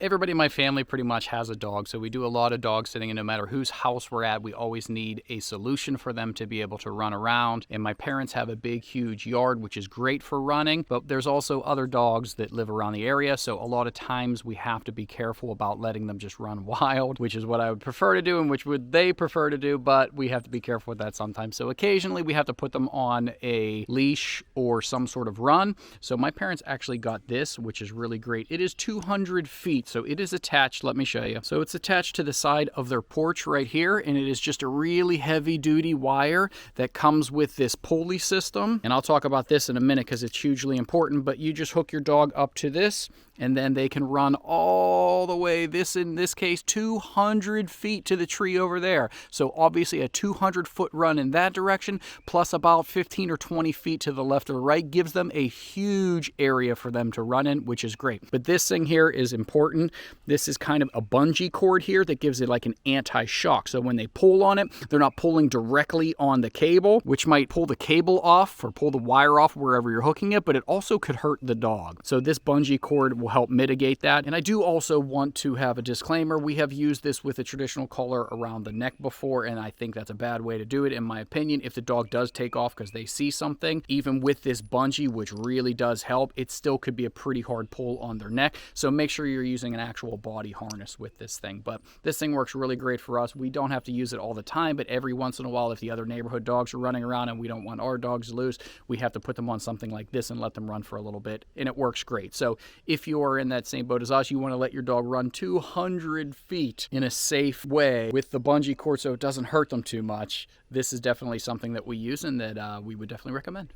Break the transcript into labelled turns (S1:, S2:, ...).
S1: Everybody in my family pretty much has a dog, so we do a lot of dog sitting, and no matter whose house we're at, we always need a solution for them to be able to run around. And my parents have a big, huge yard, which is great for running, but there's also other dogs that live around the area, so a lot of times we have to be careful about letting them just run wild, which is what I would prefer to do and which would they prefer to do, but we have to be careful with that sometimes. So occasionally we have to put them on a leash or some sort of run. So my parents actually got this, which is really great. It is 200 feet. So it is attached, let me show you. So it's attached to the side of their porch right here, and it is just a really heavy duty wire that comes with this pulley system. And I'll talk about this in a minute because it's hugely important, but you just hook your dog up to this, and then they can run all the way, in this case, 200 feet to the tree over there. So obviously a 200-foot run in that direction, plus about 15 or 20 feet to the left or the right, gives them a huge area for them to run in, which is great. But this thing here is important. This is kind of a bungee cord here that gives it like an anti-shock. So when they pull on it, they're not pulling directly on the cable, which might pull the cable off or pull the wire off wherever you're hooking it, but it also could hurt the dog. So this bungee cord will help mitigate that. And I do also want to have a disclaimer. We have used this with a traditional collar around the neck before, and I think that's a bad way to do it, in my opinion. If the dog does take off because they see something, even with this bungee, which really does help, it still could be a pretty hard pull on their neck. So make sure you're using an actual body harness with this thing. But this thing works really great for us. We don't have to use it all the time, but every once in a while, if the other neighborhood dogs are running around and we don't want our dogs to lose, we have to put them on something like this and let them run for a little bit, and it works great. So if you're in that same boat as us, you want to let your dog run 200 feet in a safe way with the bungee cord so it doesn't hurt them too much, this is definitely something that we use and that we would definitely recommend.